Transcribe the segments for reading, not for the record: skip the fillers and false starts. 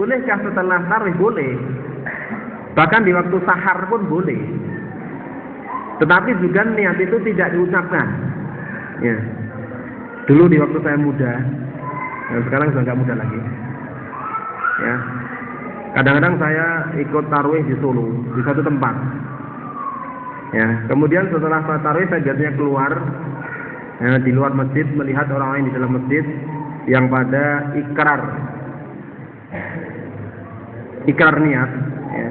Bolehkah setelah tarawih? Boleh. Bahkan di waktu sahar pun boleh. Tetapi juga niat itu tidak diucapkan. Ya. Dulu di waktu saya muda, sekarang sudah nggak muda lagi. Ya. Kadang-kadang saya ikut tarawih di Solo di satu tempat. Ya. Kemudian setelah salat tarawih saya biasanya keluar di luar masjid melihat orang lain di dalam masjid yang pada ikrar niat. Ya.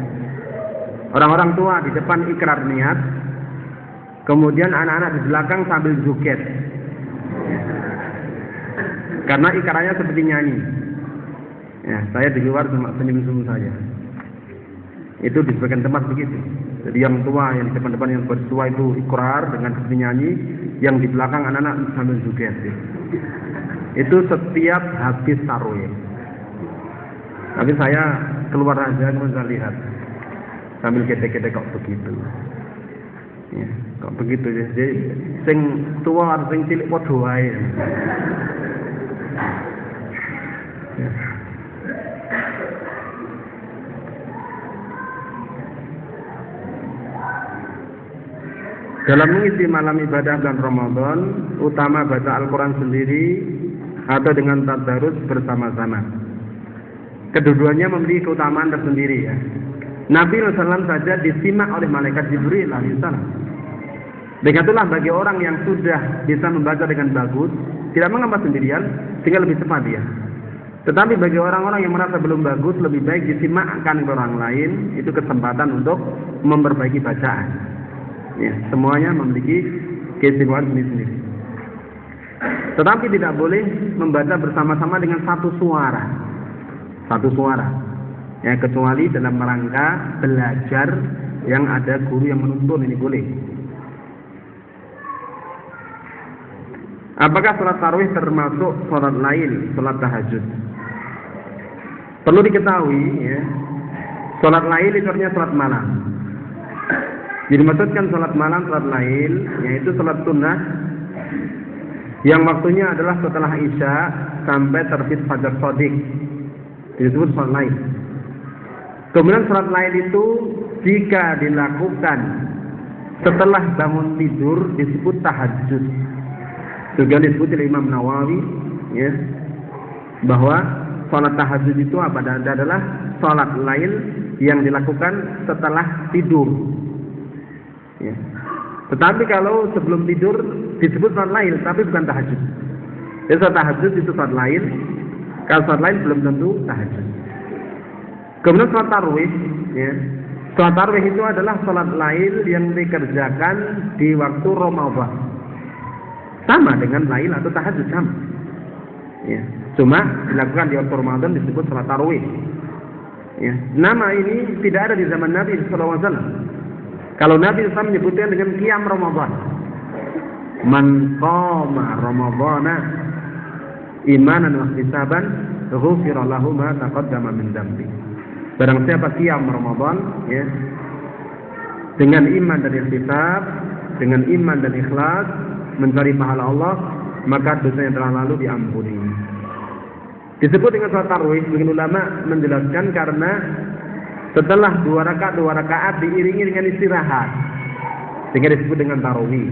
Orang-orang tua di depan ikrar niat. Kemudian anak-anak di belakang sambil joget. Karena ikrarnya seperti nyanyi. Ya, saya di luar cuma senyum-senyum saja. Itu di sebagian tempat begitu. Jadi yang tua, yang di depan-depan yang bertua itu ikrar dengan seperti nyanyi, yang di belakang anak-anak sambil joget. Itu setiap habis tarawih. Tapi saya keluar aja kemudian saya lihat sambil gede-gede kok begitu. Ya, kok begitu ya. Jadi sing tua atau sing cilik padha wae. Ya. Dalam mengisi malam ibadah bulan Ramadan, utama baca Al-Quran sendiri atau dengan tadarus bersama-sama. Kedua-duanya memiliki keutamaan tersendiri ya. Nabi SAW saja disimak oleh malaikat Jibril alaihissalam. Begitulah bagi orang yang sudah bisa membaca dengan bagus, tidak mengapa sendirian, sehingga lebih cepat dia. Tetapi bagi orang-orang yang merasa belum bagus, lebih baik disimakkan ke orang lain, itu kesempatan untuk memperbaiki bacaan. Ya, semuanya memiliki keistimewaan sendiri-sendiri. Tetapi tidak boleh membaca bersama-sama dengan satu suara. Ya, kecuali dalam rangka belajar yang ada guru yang menuntun, ini boleh. Apakah sholat tarawih termasuk sholat lain, sholat tahajud? Perlu diketahui ya, sholat lain itu artinya sholat malam. Jadi maksudkan sholat malam, sholat lain, yaitu sholat sunnah yang waktunya adalah setelah isya sampai terbit fajar shadiq, disebut sholat lain. Kemudian sholat lain itu jika dilakukan setelah bangun tidur disebut tahajud. Juga disebut oleh Imam Nawawi ya, bahwa sholat tahajud itu adalah sholat lain yang dilakukan setelah tidur. Ya. Tetapi kalau sebelum tidur disebut sholat lain, tapi bukan tahajud. Jadi sholat tahajud itu sholat lain. Kalau sholat lain belum tentu tahajud. Kemudian sholat tarawih, ya. Sholat tarawih itu adalah sholat lain yang dikerjakan di waktu Ramadan. Sama dengan lain atau tahajud sama. Ya. Cuma dilakukan di waktu Ramadan disebut sholat tarawih. Ya. Nama ini tidak ada di zaman Nabi SAW. Kalau Nabi SAW menyebutnya dengan qiyam Ramadan. Man qama Ramadana imanan wa ihtisaban ghufira lahu ma taqaddama min dambi. Barang siapa qiyam Ramadan ya, dengan iman dan ihtisab, dengan iman dan ikhlas mencari pahala Allah, maka dosa yang telah lalu diampuni. Disebut dengan sholat tarawih, sebagian ulama menjelaskan karena setelah dua rakaat diiringi dengan istirahat, sehingga disebut dengan tarawih.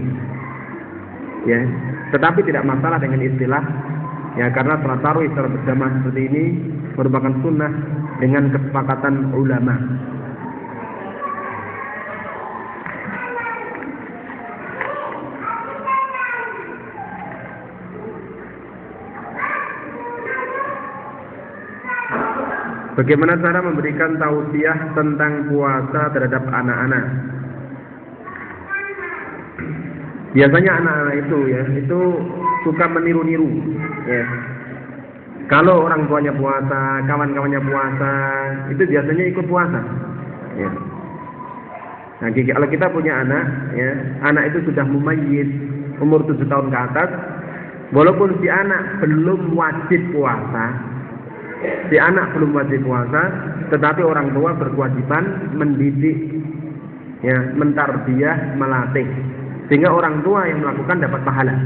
Ya, tetapi tidak masalah dengan istilah, ya karena sholat tarawih secara berjamaah seperti ini merupakan sunnah dengan kesepakatan ulama. Bagaimana cara memberikan tausiah tentang puasa terhadap anak-anak? Biasanya anak-anak itu suka meniru-niru, ya. Kalau orang tuanya puasa, kawan-kawannya puasa, itu biasanya ikut puasa. Ya. Nah, kalau kita punya anak, ya, anak itu sudah mumayyiz, umur 7 tahun ke atas, walaupun si anak belum wajib puasa, tetapi orang tua berkewajiban mendidik, ya, mentarbiyah, melatih, sehingga orang tua yang melakukan dapat pahala,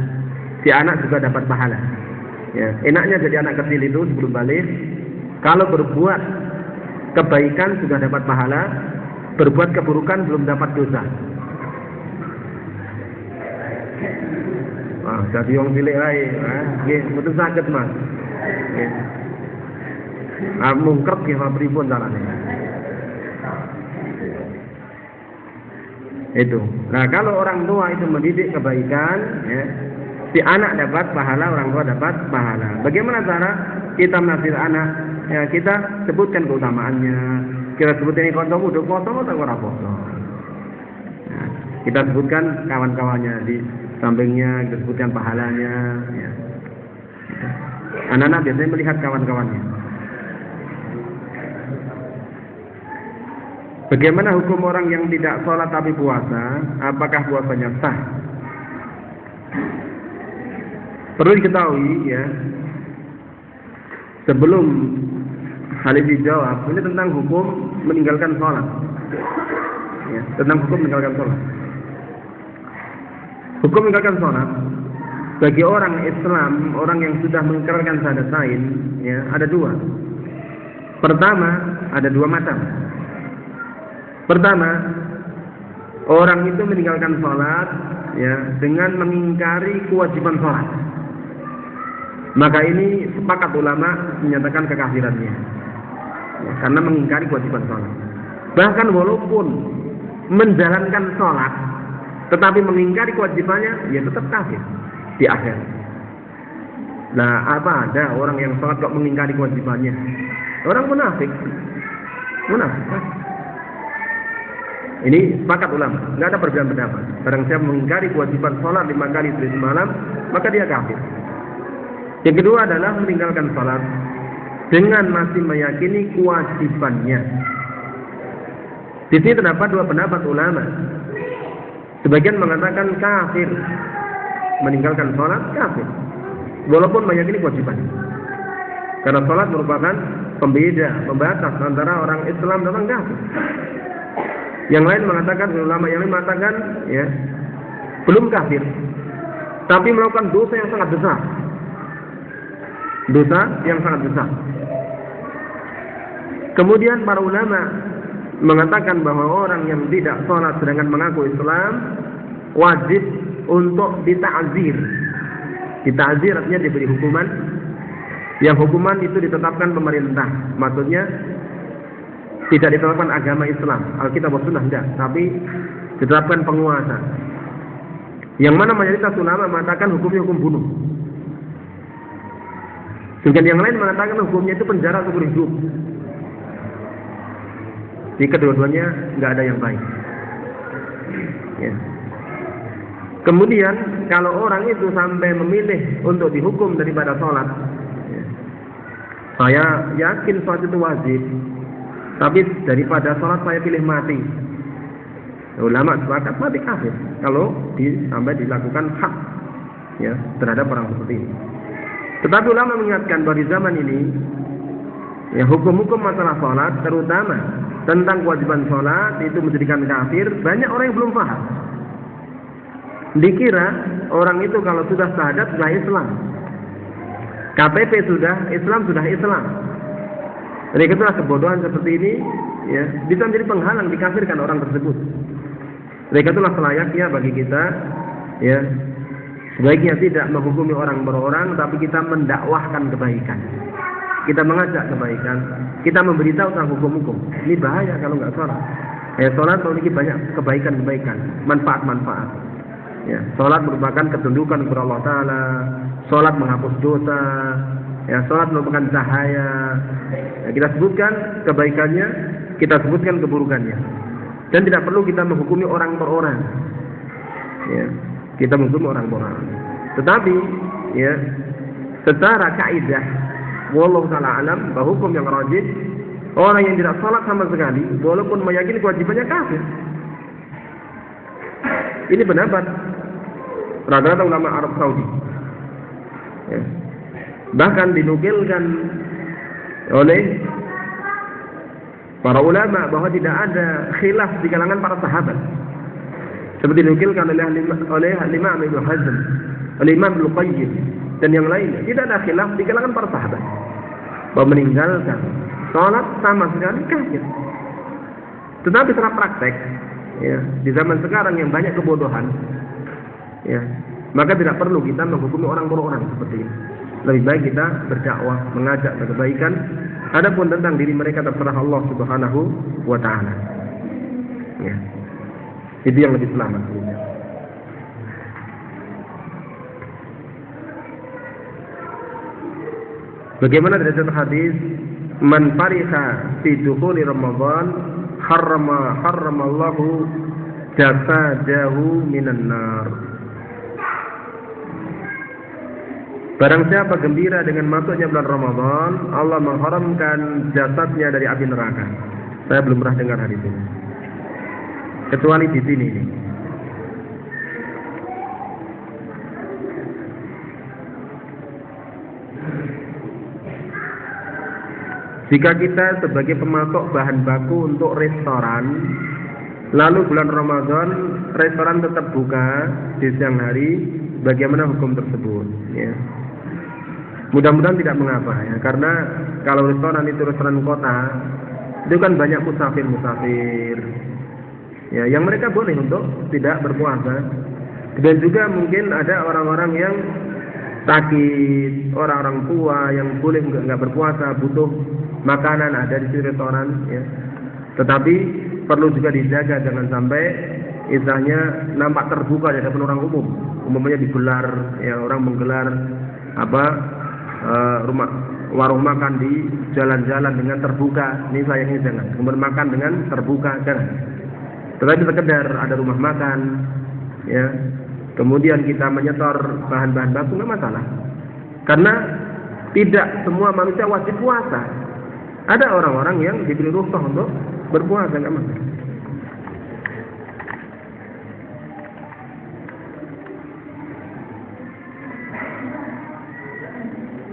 si anak juga dapat pahala. Ya, enaknya jadi anak kecil itu sebelum balik, kalau berbuat kebaikan sudah dapat pahala, berbuat keburukan belum dapat dosa. Wah, jadi wong cilik ae, nggih, mboten saged, Mas. Nggih. Mungkret nggih pripun carane. Itu. Nah, kalau orang tua itu mendidik kebaikan, ya, si anak dapat pahala, orang tua dapat pahala. Bagaimana cara kita menasihati anak? Ya, kita sebutkan keutamaannya. Kita sebutkan ini kancamu udah poso atau ora poso. Nah, kita sebutkan kawan-kawannya di sampingnya, kita sebutkan pahalanya. Ya. Anak-anak biasanya melihat kawan-kawannya. Bagaimana hukum orang yang tidak sholat tapi puasa? Apakah puasanya sah? Perlu diketahui, ya, sebelum hal ini dijawab, ini tentang hukum meninggalkan sholat, ya, tentang hukum meninggalkan sholat. Hukum meninggalkan sholat bagi orang Islam, orang yang sudah mengikrarkan syahadatain, ya, ada dua. Pertama, ada dua macam. Pertama, orang itu meninggalkan sholat, ya, dengan mengingkari kewajiban sholat. Maka ini sepakat ulama menyatakan kekafirannya, ya, karena mengingkari kewajiban sholat. Bahkan walaupun menjalankan sholat, tetapi mengingkari kewajibannya, ya tetap kafir di akhir. Nah, apa ada orang yang sholat kok mengingkari kewajibannya? Orang munafik, munafik. Ini sepakat ulama, nggak ada perbedaan pendapat. Barang siapa mengingkari kewajiban sholat 5 kali semalam, maka dia kafir. Yang kedua adalah meninggalkan sholat dengan masih meyakini kewajibannya. Di sini terdapat dua pendapat ulama. Sebagian mengatakan kafir, meninggalkan sholat kafir, walaupun meyakini kewajibannya. Karena sholat merupakan pembeda, pembatas antara orang Islam dan orang kafir. Yang lain mengatakan, ulama yang lain mengatakan, ya, belum kafir, tapi melakukan dosa yang sangat besar. Dosa yang sangat besar. Kemudian para ulama mengatakan bahwa orang yang tidak sholat sedangkan mengaku Islam wajib untuk dita'zir. Dita'zir artinya diberi hukuman. Yang hukuman itu ditetapkan pemerintah. Maksudnya tidak ditetapkan agama Islam, Alkitab dan Sunnah tidak, tapi ditetapkan penguasa. Yang mana mayoritas ulama mengatakan hukumnya hukum bunuh. Sedangkan yang lain mengatakan hukumnya itu penjara seumur hidup. Jadi kedua-duanya nggak ada yang baik. Ya. Kemudian kalau orang itu sampai memilih untuk dihukum daripada sholat, ya, saya yakin sholat itu wajib, tapi daripada sholat saya pilih mati. Ulama sepakat mati kafir kalau sampai dilakukan hak, ya, terhadap orang seperti ini. Tetapi ulama mengingatkan bahwa di zaman ini, ya, hukum-hukum masalah sholat, terutama tentang kewajiban sholat itu menjadikan kafir. Banyak orang yang belum paham. Dikira orang itu kalau sudah syahadat sudah Islam, KTP sudah Islam, sudah Islam. Jadi itulah kebodohan seperti ini, ya, bisa menjadi penghalang dikafirkan orang tersebut. Jadi itulah selayaknya bagi kita, ya, sebaiknya tidak menghukumi orang per orang, tapi kita mendakwahkan kebaikan. Kita mengajak kebaikan, kita memberitahu tentang hukum-hukum. Ini bahaya kalau nggak sholat. Ya, sholat memiliki banyak kebaikan-kebaikan, manfaat-manfaat. Ya, sholat merupakan ketundukan kepada Allah Taala. Sholat menghapus dosa. Ya, sholat merupakan cahaya. Ya, kita sebutkan kebaikannya, kita sebutkan keburukannya. Dan tidak perlu kita menghukumi orang per orang. Ya, kita menghukumi orang per orang. Tetapi, ya, secara kaidah, wallahu ta'ala alam, bahwa hukum yang rajih, orang yang tidak salat sama sekali, walaupun meyakini kewajibannya kafir. Ini pendapat rata-rata ulama Arab Saudi. Ya. Bahkan dinukilkan oleh para ulama bahwa tidak ada khilaf di kalangan para sahabat. Seperti dinukilkan oleh Imam Ibnu Hazm, oleh Imam Ibnu Qayyim dan yang lainnya. Tidak ada khilaf di kalangan para sahabat bahwa meninggalkan sholat sama sekali kafir. Tetapi secara praktek, ya, di zaman sekarang yang banyak kebodohan, ya, maka tidak perlu kita menghukumi orang per orang seperti ini. Lebih baik kita berdakwah, mengajak ke kebaikan. Adapun tentang diri mereka terserah Allah Subhanahu wa taala. Ya. Itu yang lebih selamat. Bagaimana derajat hadis man fariha fi dukhuli Ramadan harramallahu jasadahu minan nar. Barang siapa gembira dengan masuknya bulan Ramadan, Allah mengharamkan jasadnya dari api neraka. Saya belum pernah dengar hadis ini. Kecuali di sini ini. Jika kita sebagai pemasok bahan baku untuk restoran, lalu bulan Ramadan restoran tetap buka di siang hari, bagaimana hukum tersebut? Ya. Mudah-mudahan tidak mengapa, ya, karena kalau restoran itu restoran kota, itu kan banyak musafir, ya, yang mereka boleh untuk tidak berpuasa. Dan juga mungkin ada orang-orang yang sakit, orang-orang tua yang boleh nggak berpuasa, butuh makanan ada di restoran, ya. Tetapi perlu juga dijaga jangan sampai istilahnya nampak terbuka di hadapan orang umum. Umumnya digelar, ya, orang menggelar warung makan di jalan-jalan dengan terbuka. Ini sayangnya jangan. Kemudian makan dengan terbuka jangan. Tetapi sekedar ada rumah makan, ya. Kemudian kita menyetor bahan-bahan baku nggak masalah. Karena tidak semua manusia wajib puasa. Ada orang-orang yang diberi rukhsah untuk berpuasa, nggak masalah.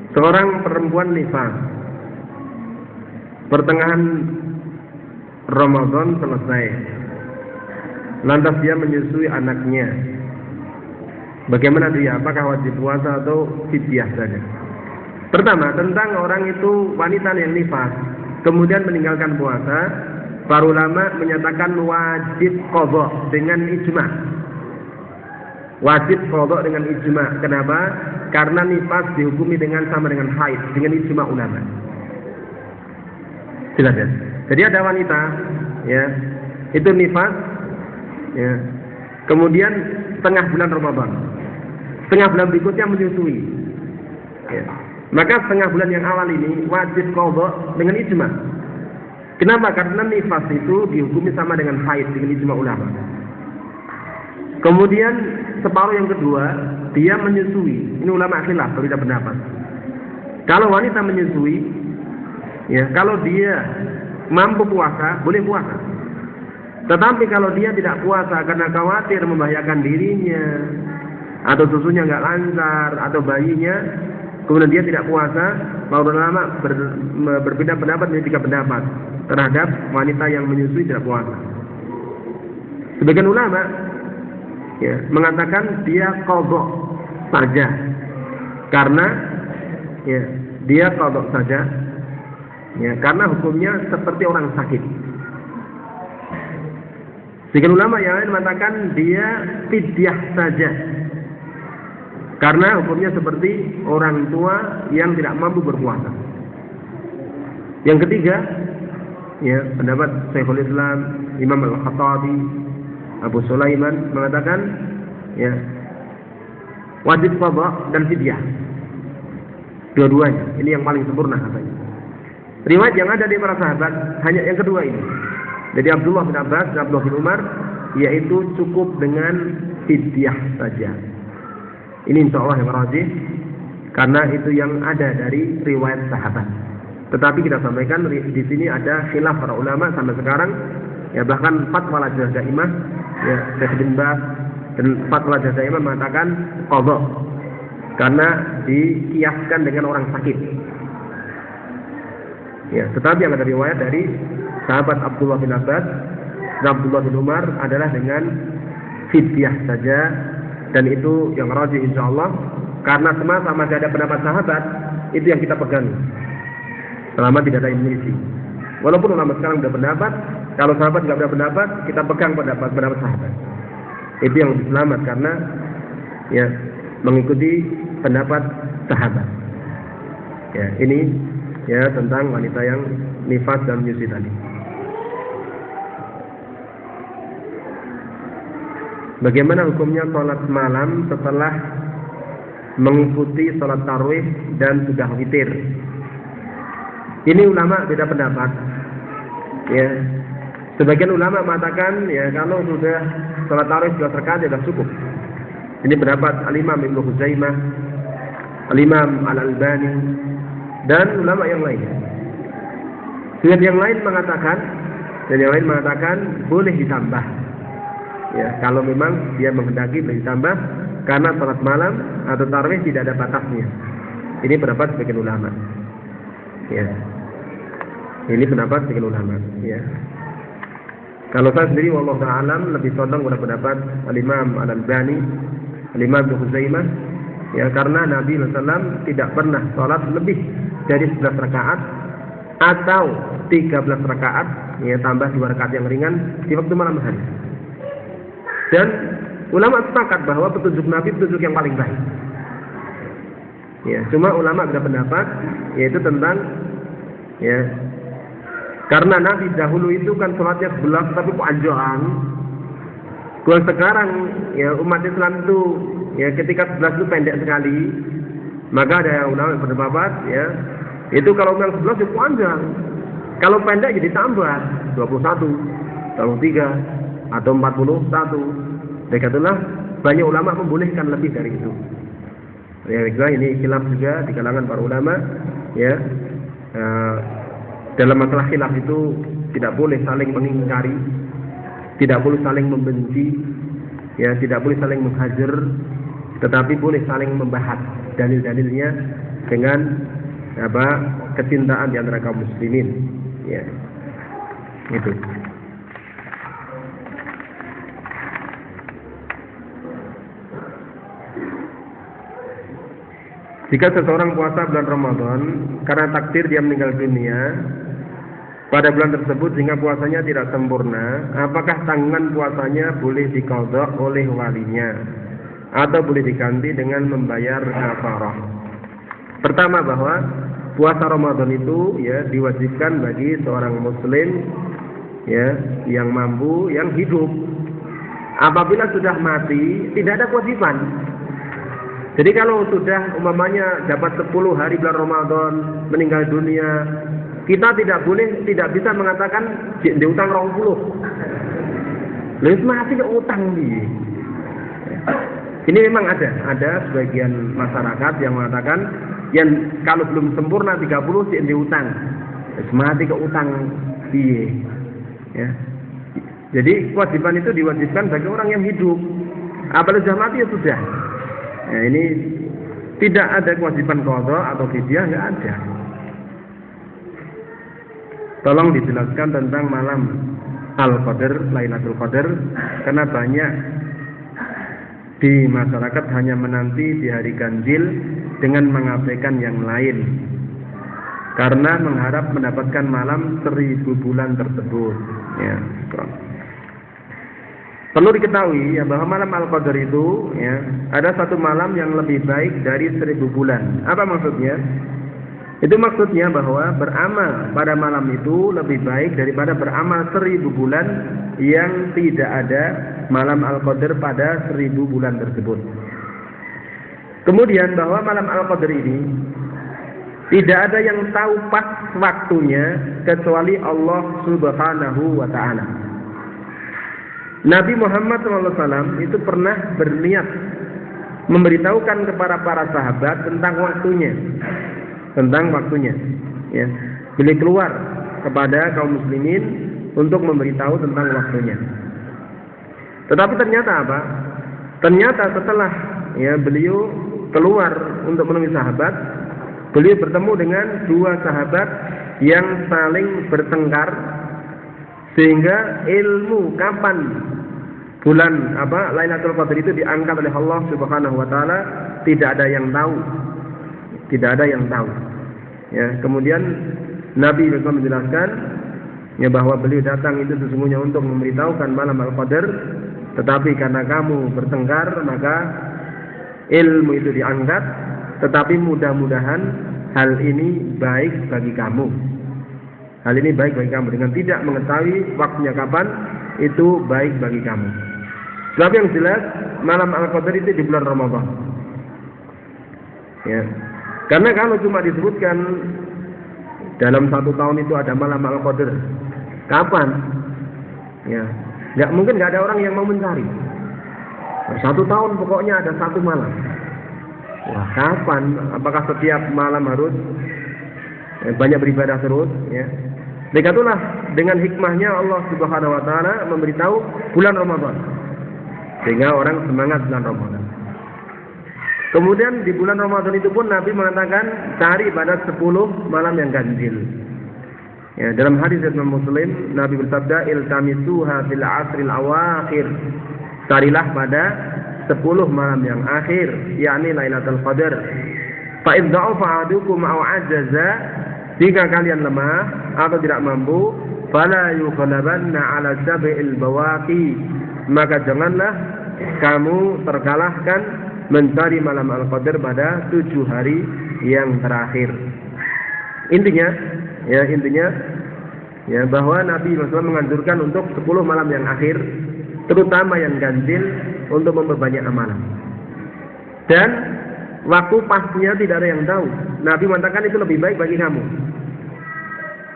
Seorang perempuan nifas, pertengahan Ramadan selesai, lantas dia menyusui anaknya. Bagaimana dia? Apakah wajib puasa atau fidyah saja? Pertama, tentang orang itu wanita yang nifas kemudian meninggalkan puasa, para ulama menyatakan wajib qadha dengan ijma'. Wajib qadha dengan ijma'. Kenapa? Karena nifas dihukumi sama dengan haid dengan ijma' ulama. Jelas ya? Jadi ada wanita, ya, itu nifas, ya, kemudian tengah bulan Ramadan, setengah bulan berikutnya menyusui, ya. Maka setengah bulan yang awal ini wajib qadha dengan ijma'. Kenapa? Karena nifas itu dihukumi sama dengan haid dengan ijma' ulama. Kemudian separuh yang kedua dia menyusui. Ini ulama khilaf, berbeda pendapat. Kalau wanita menyusui, ya, kalau dia mampu puasa boleh puasa. Tetapi kalau dia tidak puasa karena khawatir membahayakan dirinya, atau susunya nggak lancar, atau bayinya, kemudian dia tidak puasa, para ulama berbeda pendapat menjadi 3 pendapat terhadap wanita yang menyusui tidak puasa. Sebagian ulama, ya, mengatakan dia qadha saja, karena, ya, dia qadha saja, ya, karena hukumnya seperti orang sakit. Sebagian ulama yang lain mengatakan dia fidyah saja, karena hukumnya seperti orang tua yang tidak mampu berpuasa. Yang ketiga, ya, pendapat Syekhul Islam Imam Al-Khattabi Abu Sulaiman mengatakan, ya, wajib qadha dan fidyah. Dua-duanya, ini yang paling sempurna katanya. Riwayat yang ada di para sahabat hanya yang kedua ini. Jadi Abdullah bin Abbas dan Abdullah bin Umar, yaitu cukup dengan fidyah saja. Ini insya Allah yang rajih, karena itu yang ada dari riwayat sahabat. Tetapi kita sampaikan di sini ada khilaf para ulama sampai sekarang, ya, bahkan fatwa Lajnah Daimah, ya, Syekh bin Baz dan fatwa Lajnah Daimah mengatakan qadha karena dikiaskan dengan orang sakit. Ya, tetapi yang ada riwayat dari sahabat Abdullah bin Abbas dan Abdullah bin Umar adalah dengan fidyah saja. Dan itu yang rajih insyaallah, karena semasa masih ada pendapat sahabat, itu yang kita pegang. selama tidak ada yang menyelisih. Walaupun ulama sekarang sudah pendapat, kalau sahabat tidak ada pendapat, kita pegang pendapat sahabat. Itu yang lebih selamat karena ya mengikuti pendapat sahabat. Ya, ini ya tentang wanita yang nifas dan menyusui tadi. Bagaimana hukumnya sholat malam setelah mengikuti sholat tarawih dan sudah witir? Ini ulama beda pendapat. Ya, sebagian ulama mengatakan ya kalau sudah sholat tarawih 11 rakaat sudah cukup. Ini pendapat Al-Imam Ibnu Huzaimah, Al-Imam Al-Albani, dan ulama yang lain. Dan yang lain mengatakan boleh ditambah. Ya, kalau memang dia menghendaki boleh ditambah karena salat malam atau tarawih tidak ada batasnya. Ini pendapat sebagian ulama. Ya. Ini pendapat sebagian ulama, ya. Kalau saya sendiri wallahu a'lam lebih condong pada pendapat Al-Imam Al-Albani, Al-Imam Ibnu Huzaimah, ya, karena Nabi SAW tidak pernah salat lebih dari 11 rakaat atau 13 rakaat, ya, tambah 2 rakaat yang ringan di waktu malam hari. Dan ulama sepakat bahwa petunjuk Nabi petunjuk yang paling baik. Ya, cuma ulama beda pendapat yaitu tentang ya karena Nabi dahulu itu kan sholatnya 11 tapi panjang. Kalau sekarang ya umat Islam itu ya ketika 11 itu pendek sekali, maka ada yang ulama berpendapat ya itu kalau yang 11 itu panjang. Kalau pendek jadi tambah 21, 23 atau 41. Dekatullah banyak ulama membolehkan lebih dari itu. Ya, ini khilaf juga di kalangan para ulama. Ya, dalam masalah khilaf itu tidak boleh saling mengingkari, tidak boleh saling membenci, ya, tidak boleh saling menghajar, tetapi boleh saling membahas dalil-dalilnya dengan kecintaan di antara kaum muslimin. Ya, itu. Jika seseorang puasa bulan Ramadan karena takdir dia meninggal dunia pada bulan tersebut sehingga puasanya tidak sempurna, apakah tanggungan puasanya boleh diqadha oleh walinya atau boleh diganti dengan membayar kafarah? Pertama, bahwa puasa Ramadan itu ya diwajibkan bagi seorang muslim ya yang mampu, yang hidup. Apabila sudah mati tidak ada kewajiban. Jadi kalau sudah umpamanya dapat 10 hari bulan Ramadan meninggal dunia, kita tidak bisa mengatakan diutang 20. Lalu masih utang nih. Ini memang ada sebagian masyarakat yang mengatakan yang kalau belum sempurna 30 diutang. Mati ke utang piye. Ya. Jadi kewajiban itu diwajibkan bagi orang yang hidup. Apabila sudah mati ya sudah. Ya, ini tidak ada kewajiban qadha atau fidyah, enggak ada. Tolong dijelaskan tentang malam Al-Qadar, Lailatul Qadar, karena banyak di masyarakat hanya menanti di hari ganjil dengan mengabaikan yang lain karena mengharap mendapatkan malam 1000 bulan tersebut. Ya, perlu diketahui ya bahwa malam Al-Qadar itu ya ada satu malam yang lebih baik dari 1000 bulan. Apa maksudnya? Itu maksudnya bahwa beramal pada malam itu lebih baik daripada beramal 1000 bulan yang tidak ada malam Al-Qadar pada 1000 bulan tersebut. Kemudian bahwa malam Al-Qadar ini tidak ada yang tahu pas waktunya kecuali Allah Subhanahu wa ta'ala. Nabi Muhammad SAW itu pernah berniat memberitahukan kepada para sahabat tentang waktunya, ya. Beliau keluar kepada kaum muslimin untuk memberitahu tentang waktunya. Tetapi ternyata apa? Ternyata setelah ya beliau keluar untuk menemui sahabat, beliau bertemu dengan 2 sahabat yang saling bertengkar, sehingga ilmu kapan bulan Lailatul Qadar itu diangkat oleh Allah Subhanahu wa taala tidak ada yang tahu. Ya, kemudian Nabi SAW menjelaskan ya bahwa beliau datang itu sesungguhnya untuk memberitahukan malam Al-Qadar, tetapi karena kamu bertengkar maka ilmu itu diangkat, tetapi mudah-mudahan hal ini baik bagi kamu. Hal ini baik bagi kamu, dengan tidak mengetahui waktunya kapan itu baik bagi kamu. Sebab yang jelas malam Al-Qadar itu di bulan Ramadan. Ya. Karena kalau cuma disebutkan dalam 1 tahun itu ada malam Al-Qadar, kapan? Ya, mungkin nggak ada orang yang mau mencari. 1 tahun pokoknya ada 1 malam. Wah, kapan? Apakah setiap malam harus banyak beribadah terus? Ya. Itulah dengan hikmahnya Allah Subhanahu Wa Taala memberitahu bulan Ramadan, sehingga orang semangat bulan Ramadan. Kemudian di bulan Ramadan itu pun Nabi mengatakan cari pada 10 malam yang ganjil. Ya, dalam hadis Imam Muslim Nabi bersabda, iltamisuha fil asril awakhir. Carilah pada 10 malam yang akhir, yakni Lailatul Qadar. Fa idza dha'afa ahadukum aw ajaza, jika kalian lemah atau tidak mampu, fala yughlabanna 'ala sab'il bawaqi, maka janganlah kamu terkalahkan mencari malam Al-Qadar pada 7 hari yang terakhir. Intinya bahwa Nabi SAW menganjurkan untuk 10 malam yang akhir, terutama yang ganjil, untuk memperbanyak amalan. Dan waktu pastinya tidak ada yang tahu. Nabi mengatakan itu lebih baik bagi kamu.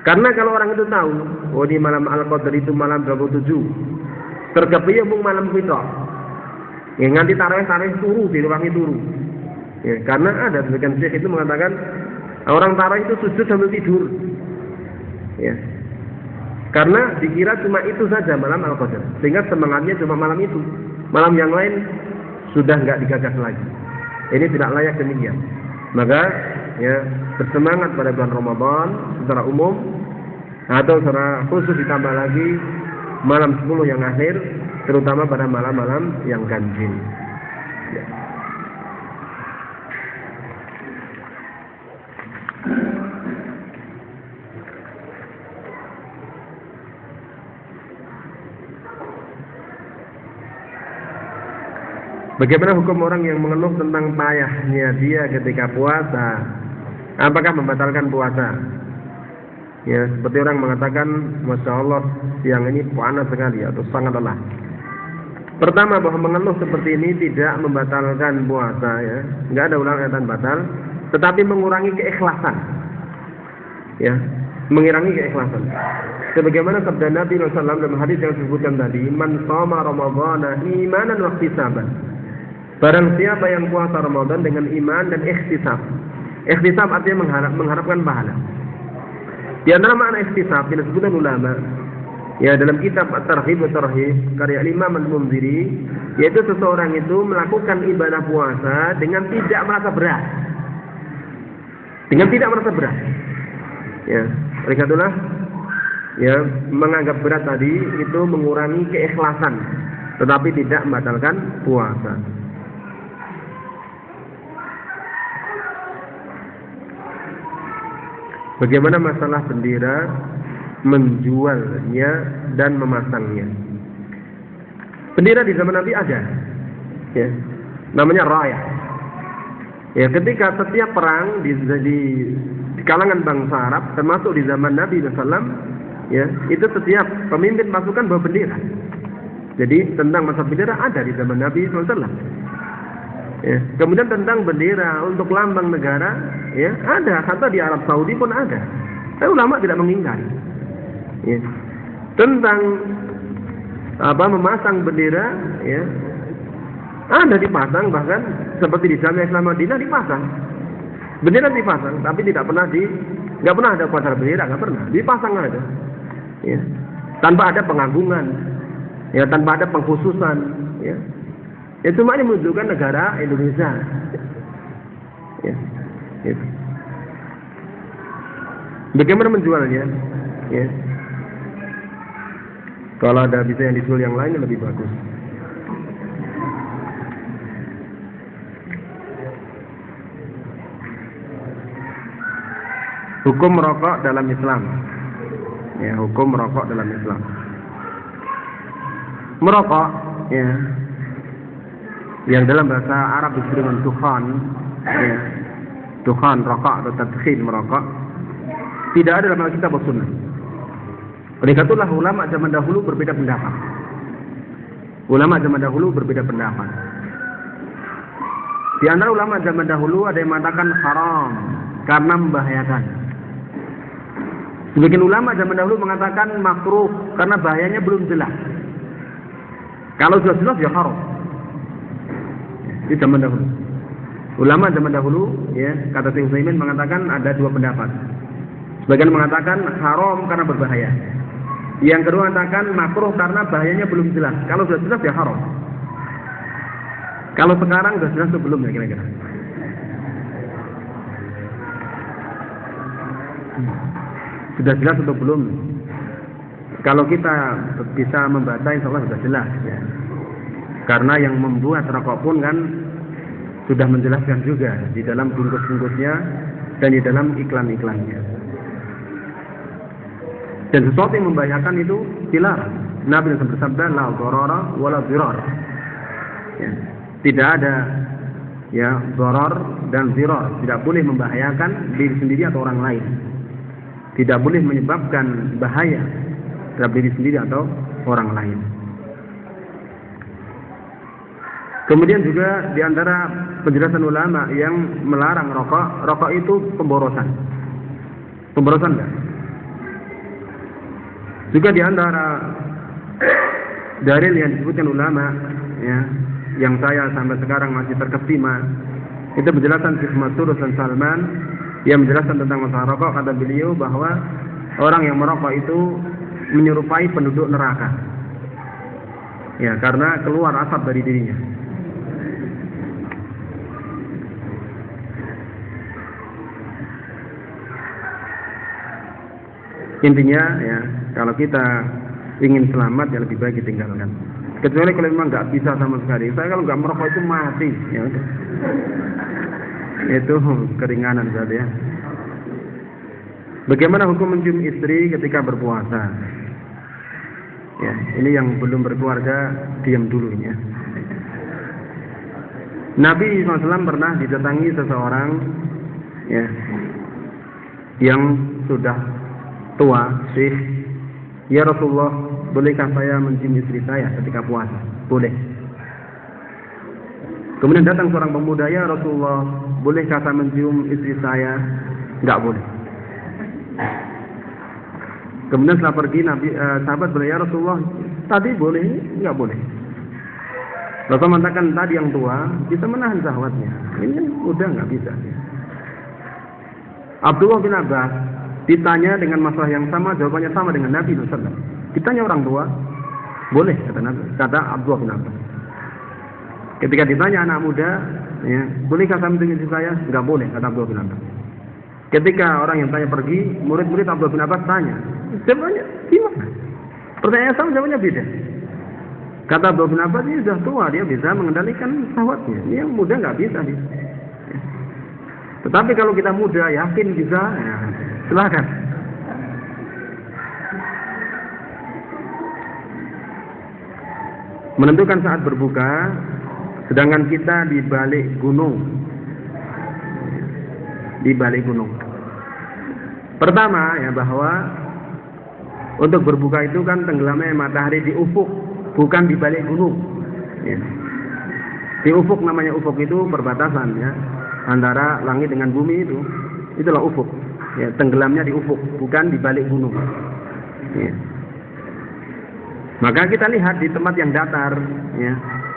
Karena kalau orang itu tahu, oh di malam Al-Qadar itu malam 27, terkepiye mung malam fitrah. Ya, nganti tarawih turu, diruangi turu. Ya, karena ada sebagian syekh itu mengatakan orang tarawih itu sujud sambil tidur. Ya. Karena dikira cuma itu saja malam Al-Qadar, sehingga semangatnya cuma malam itu. Malam yang lain sudah nggak digagas lagi. Ini tidak layak demikian. Maka ya bersemangat pada bulan Ramadan secara umum, atau secara khusus ditambah lagi malam 10 yang akhir, terutama pada malam-malam yang ganjil. Ya. Bagaimana hukum orang yang mengeluh tentang payahnya dia ketika puasa? Apakah membatalkan puasa? Ya, seperti orang mengatakan, Masya Allah, siang ini panas sekali atau sangat lelah. Pertama, bahwa mengeluh seperti ini tidak membatalkan puasa, ya, nggak ada ulang kaitan batal, tetapi mengurangi keikhlasan, ya, mengurangi keikhlasan. Sebagaimana sabda Nabi SAW dalam hadis yang disebutkan tadi, man shoma Ramadhana imanan wa ihtisaban. Barang siapa yang puasa Ramadan dengan iman dan ihtisab. Ihtisab artinya mengharapkan pahala. Di antara makna ihtisab yang disebutkan ulama, ya, dalam kitab At-Targhib wa Tarhib karya Imam Al-Munziri, yaitu seseorang itu melakukan ibadah puasa dengan tidak merasa berat. Dengan tidak merasa berat. Ya, oleh karena itulah, ya, menganggap berat tadi itu mengurangi keikhlasan, tetapi tidak membatalkan puasa. Bagaimana masalah bendera menjualnya dan memasangnya? Bendera di zaman Nabi ada, ya, namanya raya. Ya, ketika setiap perang di kalangan bangsa Arab, termasuk di zaman Nabi SAW, ya, itu setiap pemimpin pasukan bawa bendera. Jadi tentang masalah bendera ada di zaman Nabi SAW. Ya. Kemudian tentang bendera untuk lambang negara, ya, ada. Kata di Arab Saudi pun ada. Tapi ulama tidak mengingkari. Ya. Tentang memasang bendera, ya, ada dipasang, bahkan seperti di Jamiah Islam Madinah dipasang. Bendera dipasang, tapi nggak pernah ada upacara bendera, nggak pernah. Dipasang aja. Ya. Tanpa ada pengagungan, ya, tanpa ada pengkhususan, ya. Itu cuma ini menunjukkan negara Indonesia. Ya, gitu. Bagaimana menjualnya? Ya. Kalau ada bisa yang dijual yang lain lebih bagus. Hukum merokok dalam Islam. Ya, hukum merokok dalam Islam. Merokok, ya, yang dalam bahasa Arab disebut dengan dukhan, ya, dukhan rokok atau tadkhil merokok, tidak ada dalam Alkitab atau Sunnah. Oleh karena itulah ulama zaman dahulu berbeda pendapat. Ulama zaman dahulu berbeda pendapat. Di antara ulama zaman dahulu ada yang mengatakan haram karena membahayakan. Sebagian ulama zaman dahulu mengatakan makruh karena bahayanya belum jelas. Kalau sudah jelas ya haram. Di zaman dahulu. Ulama zaman dahulu, ya, kata Syekh Utsaimin mengatakan ada dua pendapat. Sebagian mengatakan haram karena berbahaya. Yang kedua mengatakan makruh karena bahayanya belum jelas. Kalau sudah jelas ya haram. Kalau sekarang sudah jelas atau belum ya kira-kira? Sudah jelas atau belum? Kalau kita bisa membaca insya Allah sudah jelas, ya. Karena yang membuat rokok pun kan sudah menjelaskan juga di dalam bungkus-bungkusnya dan di dalam iklan-iklannya. Dan sesuatu yang membahayakan itu dilarang. Nabi bersabda, la dharara wala dhirar. Ya. Tidak ada, ya, dharar dan dhirar. Tidak boleh membahayakan diri sendiri atau orang lain. Tidak boleh menyebabkan bahaya terhadap diri sendiri atau orang lain. Kemudian juga di antara penjelasan ulama yang melarang rokok itu pemborosan. Pemborosan enggak? Juga di antara dalil yang disebutkan ulama, ya, yang saya sampai sekarang masih terkesima, itu penjelasan Syekh Mas'ud dan Salman yang menjelaskan tentang masalah rokok. Kata beliau bahwa orang yang merokok itu menyerupai penduduk neraka, ya, karena keluar asap dari dirinya. Intinya, ya, kalau kita ingin selamat ya lebih baik ditinggalkan. Kecuali kalau memang nggak bisa sama sekali. Saya kalau nggak merokok itu mati, ya udah. Itu keringanan saja, ya. Bagaimana hukum mencium istri ketika berpuasa? Ya, ini yang belum berkeluarga diam dulu, ya. Nabi SAW pernah didatangi seseorang, ya, yang sudah tua, Syekh. Ya Rasulullah, bolehkah saya mencium istri saya ketika puasa? Boleh. Kemudian datang seorang pemuda, ya Rasulullah, bolehkah saya mencium istri saya? Enggak boleh. Kemudian setelah pergi, sahabat berkata, ya Rasulullah, tadi boleh, enggak boleh. Rasulullah mengatakan tadi yang tua bisa menahan syahwatnya. Ini udah enggak bisa. Abdullah bin Abbas ditanya dengan masalah yang sama, jawabannya sama dengan Nabi SAW. Ditanya orang tua, boleh, kata Abdullah bin Abbas. Ketika ditanya anak muda, ya, bolehkah saya mencium istri saya? Enggak boleh, kata Abdullah bin Abbas. Ketika orang yang tanya pergi, murid-murid Abdullah bin Abbas tanya, jawabannya gimana? Pertanyaan sama, jawabannya beda. Kata Abdullah bin Abbas, ini sudah tua, dia bisa mengendalikan syahwatnya. Ini yang muda nggak bisa. Ya. Tetapi kalau kita muda, yakin bisa, ya, silakan. Menentukan saat berbuka, sedangkan kita di balik gunung. Di balik gunung. Pertama, ya, bahwa untuk berbuka itu kan tenggelamnya matahari di ufuk, bukan di balik gunung. Ya. Di ufuk, namanya ufuk itu perbatasan, ya, antara langit dengan bumi itu. Itulah ufuk. Ya, tenggelamnya di ufuk, bukan di balik gunung. Ya. Maka kita lihat di tempat yang datar, ya.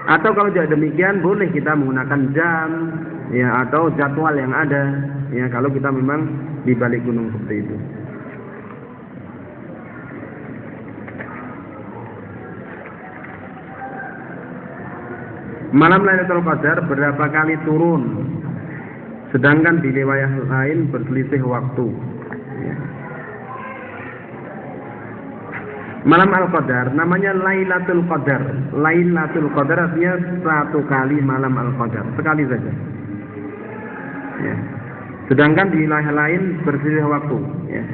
Atau kalau tidak demikian, boleh kita menggunakan jam, ya, atau jadwal yang ada, ya, kalau kita memang di balik gunung seperti itu. Malam Lailatul Qadar berapa kali turun? Sedangkan di riwayat lain berselisih waktu. Ya. Malam Al-Qadar namanya Lailatul Qadar. Lailatul Qadar artinya satu kali malam Al-Qadar, sekali saja. Ya. Sedangkan di wilayah lain berselisih waktu, ya.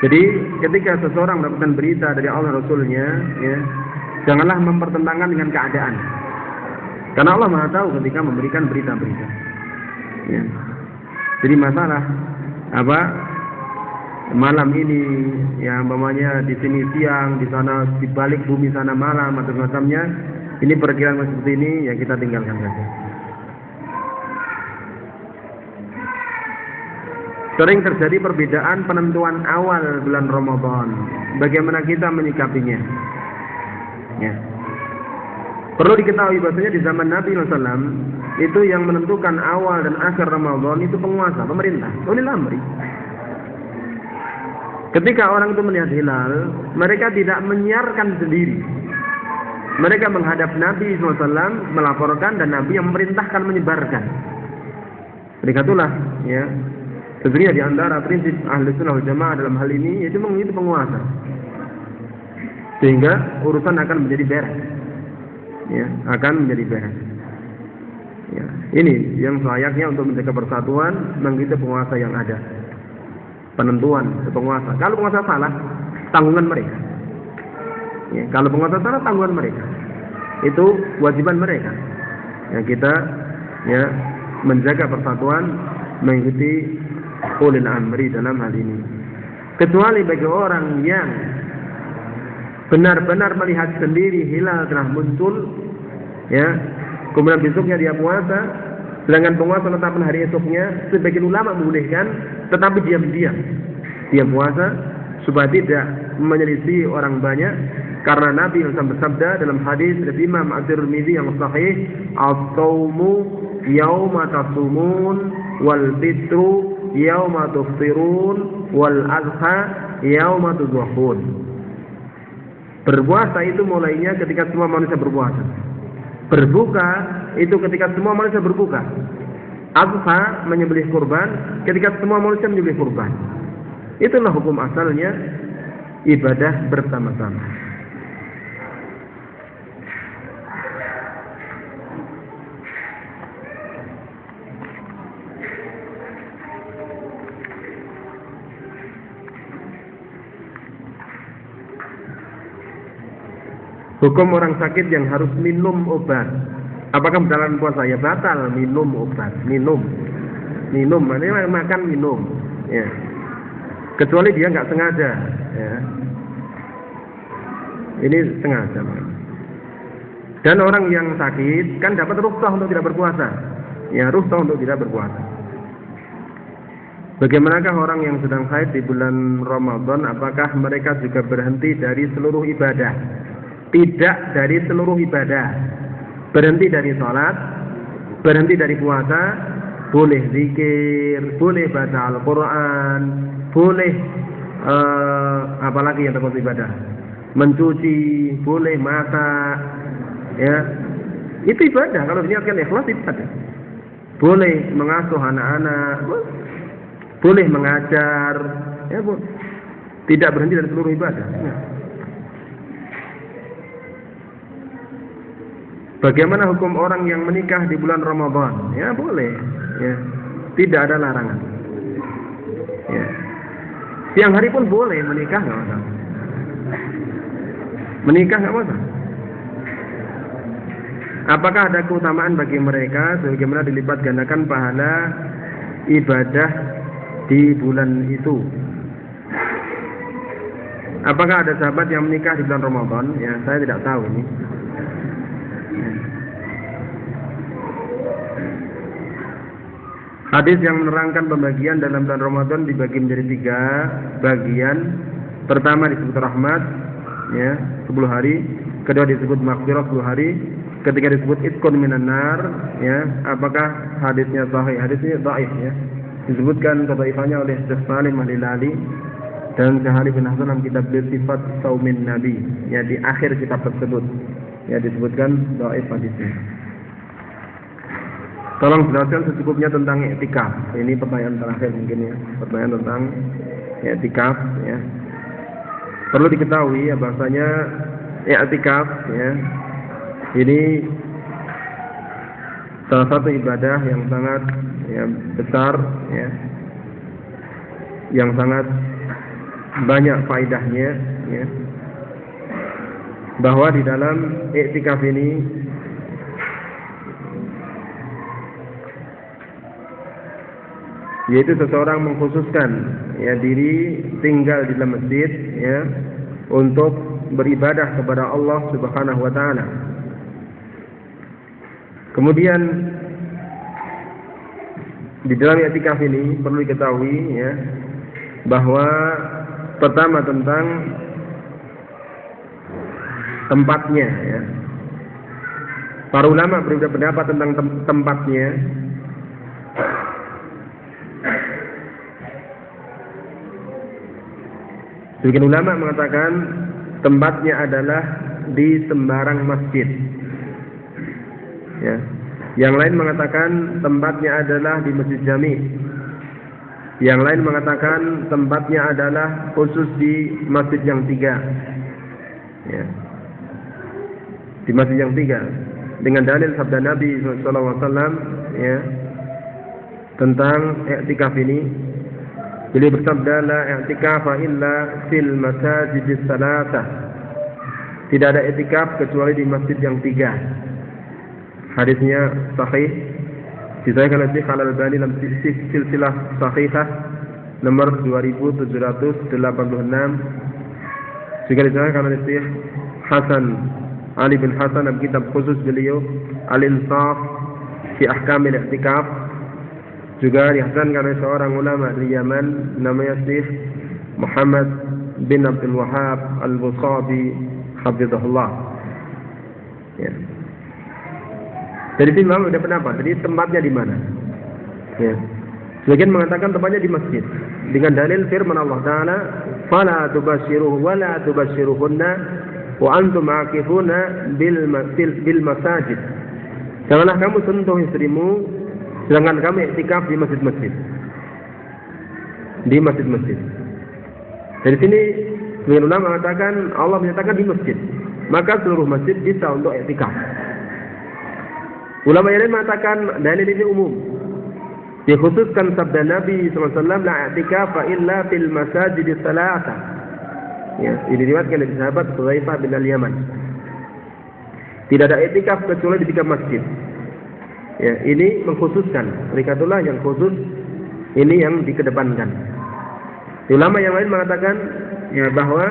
Jadi ketika seseorang mendapatkan berita dari Allah Rasulnya, ya, janganlah mempertentangkan dengan keadaan. Karena Allah Maha tahu ketika memberikan berita-berita. Ya. Jadi masalah apa? Malam ini, ya umpamanya di sini siang, di sana di balik bumi sana malam atau semacamnya. Ini perkiraan seperti ini, ya kita tinggalkan saja. Sering terjadi perbedaan penentuan awal bulan Ramadan. Bagaimana kita menyikapinya? Ya. Perlu diketahui bahwasanya di zaman Nabi SAW itu yang menentukan awal dan akhir Ramadan itu penguasa, pemerintah, ulil amri. Ketika orang itu melihat hilal, mereka tidak menyiarkan sendiri. Mereka menghadap Nabi SAW melaporkan dan Nabi yang memerintahkan menyebarkan. Mereka itulah, ya. Sebenarnya di antara prinsip Ahlu Sunnah wal Jamaah dalam hal ini yaitu itu penguasa, sehingga urusan akan menjadi beres, ya, akan menjadi beres. Ya, ini yang selayaknya untuk menjaga persatuan, mengikuti penguasa yang ada, penentuan penguasa. Kalau penguasa salah, tanggungan mereka. Ya, kalau penguasa salah, tanggungan mereka. Itu kewajiban mereka. Ya, kita ya menjaga persatuan, mengikuti ulil amri dalam hal ini. Kecuali bagi orang yang benar-benar melihat sendiri hilal telah muncul, ya, kemudian besoknya dia puasa, sedangkan penguasa menetapkan hari esoknya, sebagian ulama membolehkan, tetapi diam-diam dia puasa supaya tidak menyelisih orang banyak, karena Nabi SAW bersabda dalam hadis dari Imam At-Tirmidzi yang sahih, "As-shaumu yauma tasumun wal fitru yauma tuftirun wal adha yauma tudhahun." Berpuasa itu mulainya ketika semua manusia berpuasa. Berbuka itu ketika semua manusia berbuka. Adha, menyembelih kurban, ketika semua manusia menyembelih kurban. Itulah hukum asalnya ibadah bersama-sama. Hukum orang sakit yang harus minum obat. Apakah dalam puasa? Ya batal minum obat. Minum, maknanya makan minum. Ya. Kecuali dia nggak sengaja. Ya. Ini sengaja. Dan orang yang sakit kan dapat rukhsah untuk tidak berpuasa. Ya, rukhsah untuk tidak berpuasa. Bagaimanakah orang yang sedang haid di bulan Ramadan? Apakah mereka juga berhenti dari seluruh ibadah? Tidak dari seluruh ibadah. Berhenti dari sholat, berhenti dari puasa, boleh zikir, boleh baca Al-Quran, boleh apalagi yang termasuk ibadah, mencuci, boleh masak, ya, itu ibadah. Kalau diniatkan ikhlas ibadah. Boleh mengasuh anak-anak, boleh mengajar, ya, tidak berhenti dari seluruh ibadah. Ya. Bagaimana hukum orang yang menikah di bulan Ramadan? Ya boleh, ya. Tidak ada larangan. Ya. Siang hari pun boleh menikah, nggak masalah. Menikah nggak masalah. Apakah ada keutamaan bagi mereka sebagaimana dilipat gandakan pahala ibadah di bulan itu? Apakah ada sahabat yang menikah di bulan Ramadan? Ya, saya tidak tahu ini. Hadis yang menerangkan pembagian dalam bulan Ramadan dibagi menjadi 3 bagian. Pertama disebut rahmat, ya, 10 hari. Kedua disebut maghfirah 10 hari. Ketiga disebut itqun minan nar, ya. Apakah hadisnya sahih? Hadisnya dhaif, ya. Disebutkan kedhaifannya oleh Syekh Salim Al-Hilali dan Syekh Ali bin Hasan dalam kitab Sifat Saumin Nabi, ya, di akhir kitab tersebut, ya, disebutkan dhaif hadisnya. Tolong jelaskan secukupnya tentang i'tikaf. Ini pertanyaan terakhir mungkin, ya. Pertanyaan tentang i'tikaf, ya. Perlu diketahui ya bahasanya i'tikaf, ya, ini salah satu ibadah yang sangat, ya besar ya, yang sangat banyak faedahnya ya, bahwa di dalam iktikaf ini yaitu seseorang mengkhususkan ya diri tinggal di dalam masjid ya untuk beribadah kepada Allah Subhanahu wa taala. Kemudian di dalam i'tikaf ini perlu diketahui ya bahwa pertama tentang tempatnya ya. Para ulama berbeda pendapat tentang tempatnya. Sebagian ulama mengatakan tempatnya adalah di sembarang masjid. Ya. Yang lain mengatakan tempatnya adalah di masjid jami. Yang lain mengatakan tempatnya adalah khusus di masjid yang 3. Ya. Di masjid yang 3 dengan dalil sabda Nabi SAW ya, tentang i'tikaf ini. Beliau bersabda, la i'tikafa illa fil masajidis salatah. Tidak ada i'tikaf kecuali di masjid yang 3. Hadisnya sahih, disahihkan oleh Syekh Al-Albani dalam silsilah sahihah nomor 2786, juga disahihkan oleh Syekh Hasan Ali bin Hasan dalam kitab khusus beliau Al-Insaf fi Ahkamil I'tikaf, juga dihasankan oleh seorang ulama dari Yaman namanya Syekh Muhammad bin Abdul Wahhab Al-Busabi hafizahullah. Ya. Dari sini memang ada pendapat. Jadi tempatnya di mana? Ya. Sebagian mengatakan tempatnya di masjid dengan dalil firman Allah Taala, "Fala tubashiruhu wa la tubashiruhunna wa antum aqifuna bil masajid." Janganlah kamu sentuh istrimu sedangkan kamu i'tikaf di masjid-masjid. Di masjid-masjid. Dari sini sebagian ulama mengatakan Allah menyatakan di masjid, maka seluruh masjid bisa untuk i'tikaf. Ulama yang lain mengatakan dalil ini umum, dikhususkan sabda Nabi SAW, la i'tikafa illa fil masajidis salatah. Ya, ini diriwayatkan dari sahabat Hudzaifah bin Al-Yaman. Tidak ada i'tikaf kecuali di 3 masjid. Ya, ini mengkhususkan, mereka itulah yang khusus, ini yang dikedepankan. Ulama yang lain mengatakan ya bahwa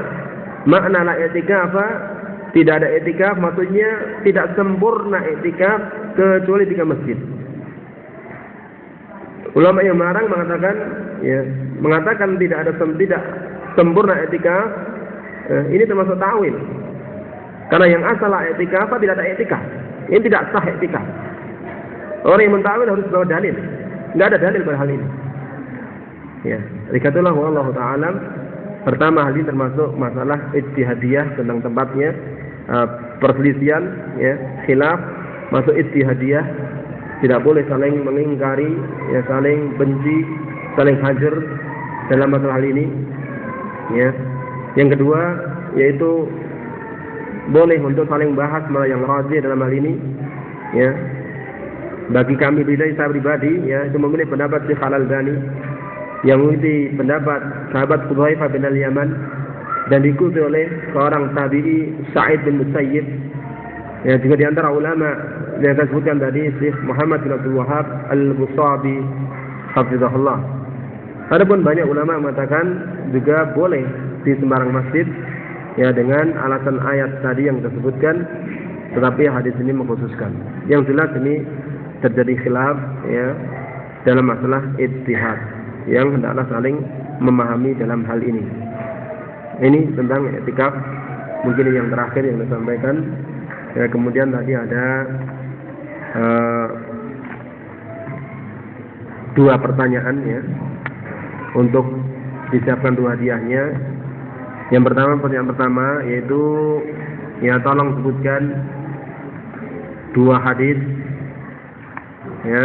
makna la i'tikafa, tidak ada i'tikaf maksudnya tidak sempurna i'tikaf kecuali 3 masjid. Ulama yang melarang mengatakan tidak sempurna i'tikaf, ini termasuk ta'wil. Karena yang asal i'tikaf tidak ada i'tikaf. Ini tidak sah i'tikaf. Orang yang menta'wil harus bawa dalil. Enggak ada dalil pada hal ini. Ya, dikatalah wallahu ta'ala. Pertama hal ini termasuk masalah ijtihadiyah tentang tempatnya, perselisihan ya, khilaf, masuk ijtihadiyah, tidak boleh saling mengingkari ya, saling benci, saling hajar dalam masalah hal ini ya. Yang kedua yaitu boleh untuk saling bahas malah yang rajih dalam hal ini ya. Bagi kami saya pribadi ya, itu memilih pendapat Syekh Al-Albani yang mengikuti pendapat sahabat Hudzaifah bin Al-Yaman dan diikuti oleh seorang tabi'i Sa'id bin Musayyib. Ya, juga di antara ulama yang saya sebutkan tadi Syekh Muhammad bin Abdul Wahhab Al-Busabi hafizahullah. Adapun banyak ulama mengatakan juga boleh di sembarang masjid ya dengan alasan ayat tadi yang disebutkan, tetapi hadis ini mengkhususkan. Yang jelas ini terjadi khilaf ya dalam masalah ijtihad yang hendaklah saling memahami dalam hal ini. Ini tentang i'tikaf, mungkin yang terakhir yang saya sampaikan. Ya, kemudian tadi ada 2 pertanyaan ya untuk disiapkan 2 hadiahnya. Yang pertama, pertanyaan pertama yaitu ya tolong sebutkan 2 hadis ya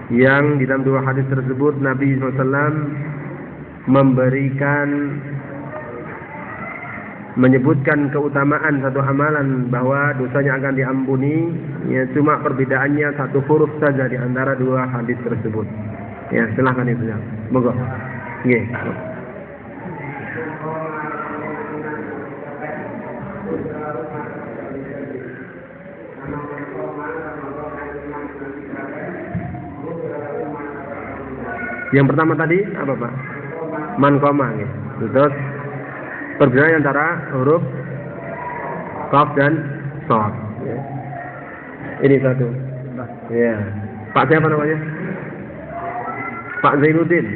yang di dalam 2 hadis tersebut Nabi SAW memberikan menyebutkan keutamaan satu amalan bahwa dosanya akan diampuni, ya cuma perbedaannya satu huruf saja di antara dua hadis tersebut. Ya, silahkan itu ya. Monggo. Nggih. Yang pertama tadi apa, Pak? Mankoma, ya. Terus perbedaan antara huruf qaf dan shad. Ya. Ini satu. Ya. Pak siapa namanya? Pak Zainuddin.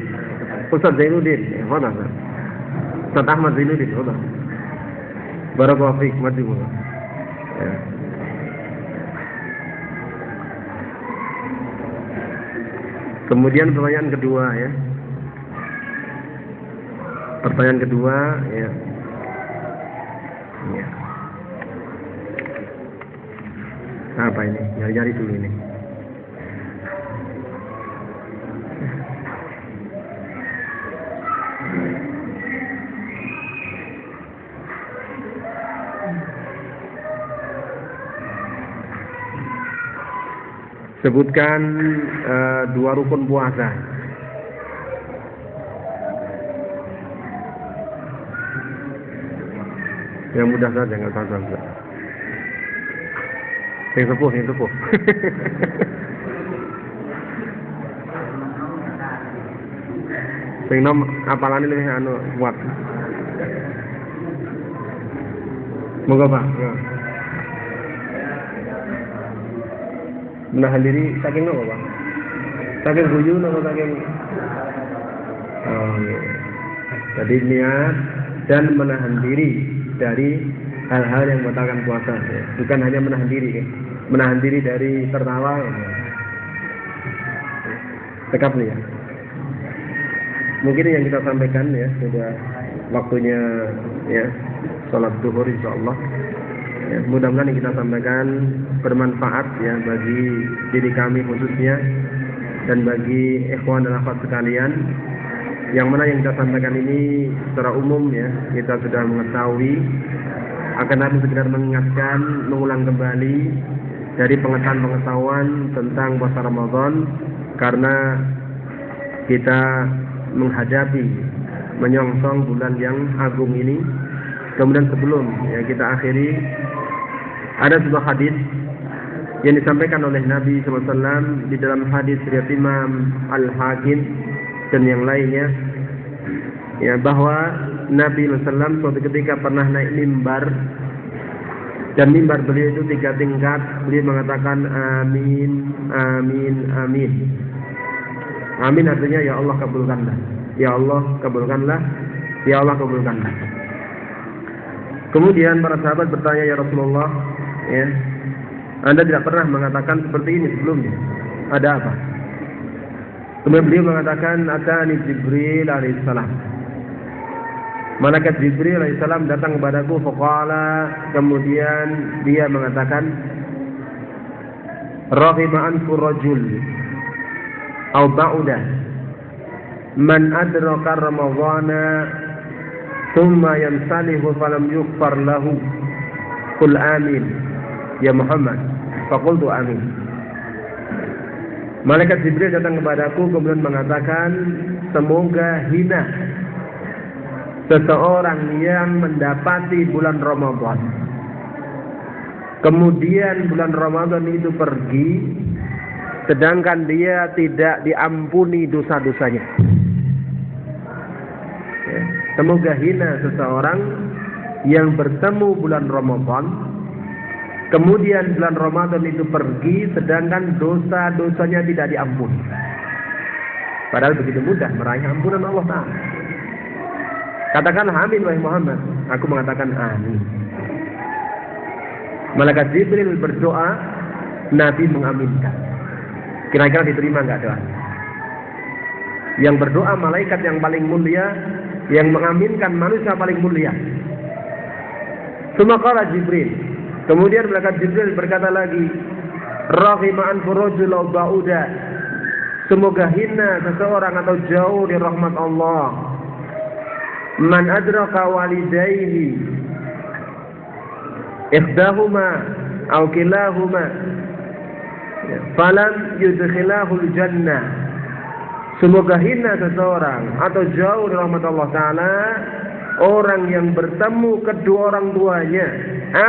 Ustaz Zainuddin. Ya, mana? Ustaz Ahmad Zainuddin. Mana? Barakallahu fiik, maju. Ya. Kemudian pertanyaan kedua, ya. Pertanyaan kedua, ya. Ya. Apa ini? Nyari-nyari dulu ini. Sebutkan dua rukun puasa. Yang mudah saja, nggak usah. Yang sepuh. Sing nom apalane lebih kuat. Moga Pak. Ya. Menahan diri saking nopo, Pak? Saking guyu nopo saking iya. Jadi niat dan menahan diri dari hal-hal yang membatalkan puasa, ya. Bukan hanya menahan diri, ya. Menahan diri dari tertawa, ya. Tekap nih, ya. Mungkin yang kita sampaikan, ya, sudah waktunya, ya, sholat zuhur insyaallah. Ya, mudah-mudahan yang kita sampaikan bermanfaat, ya, bagi diri kami khususnya dan bagi ikhwan dan akhwat sekalian. Yang mana yang kita sampaikan ini secara umum, ya, kita sudah mengetahui, akan tapi sekedar mengingatkan, mengulang kembali dari pengetahuan tentang puasa Ramadan, karena kita menghadapi menyongsong bulan yang agung ini. Kemudian sebelum, ya, kita akhiri, ada sebuah hadis yang disampaikan oleh Nabi SAW di dalam hadis riwayat Imam Al-Hakim dan yang lainnya, ya, bahwa Nabi SAW suatu ketika pernah naik mimbar, dan mimbar beliau itu 3 tingkat. Beliau mengatakan amin, amin, amin. Amin artinya ya Allah kabulkanlah, ya Allah kabulkanlah, ya Allah kabulkanlah. Kemudian para sahabat bertanya, ya Rasulullah, ya, Anda tidak pernah mengatakan seperti ini sebelumnya, ada apa? Kemudian beliau mengatakan, atani Jibril alaihissalam. Malaikat Jibril alaihissalam datang kepadaku, faqala, kemudian dia mengatakan, raghima anfu rajul au ba'uda man adraka ramadhana thumma yansalihu falam yughfar lahu qul amin ya Muhammad. Faqultu amin. Malaikat Jibril datang kepadaku kemudian mengatakan, semoga hina seseorang yang mendapati bulan Ramadan, kemudian bulan Ramadan itu pergi, sedangkan dia tidak diampuni dosa-dosanya. Ya, semoga hina seseorang yang bertemu bulan Ramadan, kemudian bulan Ramadan itu pergi, sedangkan dosa-dosanya tidak diampuni. Padahal begitu mudah meraih ampunan Allah Ta'ala. Katakanlah amin wahai Muhammad. Aku mengatakan amin. Malaikat Jibril berdoa, Nabi mengaminkan. Kira-kira diterima enggak doa? Yang berdoa malaikat yang paling mulia, yang mengaminkan manusia paling mulia. Sumaqala Jibril. Kemudian malaikat Jibril berkata lagi, raghima anfu rajul ba'uda. Semoga hina seseorang atau jauh dari rahmat Allah. Man adraka walidayhi ikhdahuma aw kilahuma falam yudkhilahul jannah. Semoga hina seseorang atau jauh dari rahmat Allah Ta'ala orang yang bertemu kedua orang tuanya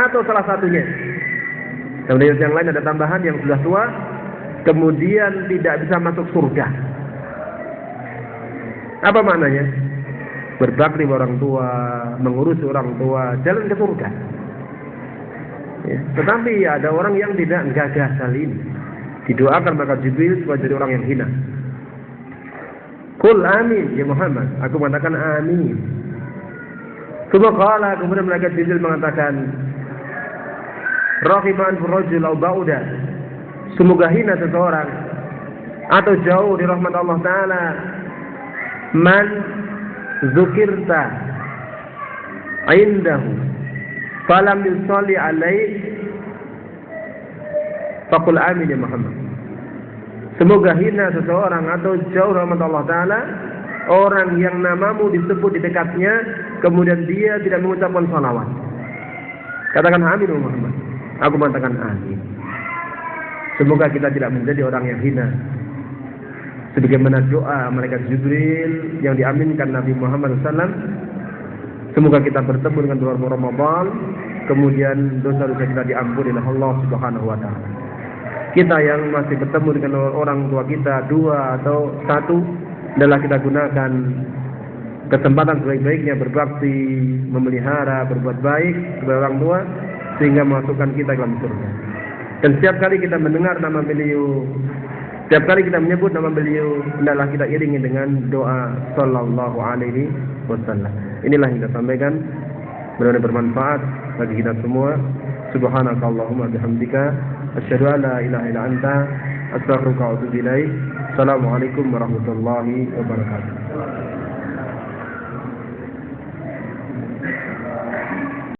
atau salah satunya. Dan dari yang lain ada tambahan yang sudah tua kemudian tidak bisa masuk surga. Apa maknanya? Berbakti orang tua, mengurus orang tua, jalan ke surga. Ya. Tetapi ada orang yang tidak gagas hal ini. Didoakan maka Jibril supaya jadi orang yang hina. Qul amin ya Muhammad. Aku mengatakan amin. Kemudian malaikat Jibril mengatakan, rahiman rajul au bauda. Semoga hina seseorang atau jauh di rahmat Allah Ta'ala man zukirta indahu falam yusalli alaih faqul amin ya Muhammad. Semoga hina seseorang atau jauh rahmat Allah Ta'ala orang yang namamu disebut di dekatnya kemudian dia tidak mengucapkan salawat. Katakan amin ya Muhammad. Aku mengatakan amin. Semoga kita tidak menjadi orang yang hina. Sebagaimana doa malaikat Jibril yang diaminkan Nabi Muhammad SAW. Semoga kita bertemu dengan bulan Ramadan, kemudian dosa-dosa kita diampuni oleh Allah Subhanahu wa Ta'ala. Kita yang masih bertemu dengan orang tua kita, dua atau satu, adalah kita gunakan kesempatan sebaik-baiknya berbakti, memelihara, berbuat baik kepada orang tua sehingga memasukkan kita ke dalam surga. Dan setiap kali kita mendengar nama beliau, setiap kali kita menyebut nama beliau, hendaklah kita iringi dengan doa sallallahu alaihi wasallam. Inilah yang kita sampaikan, mudah-mudahan bermanfaat bagi kita semua. Subhanakallahumma bihamdika asyhadu an la ilaha illa anta astaghfiruka wa atubu ilaik. Assalamualaikum warahmatullahi wabarakatuh.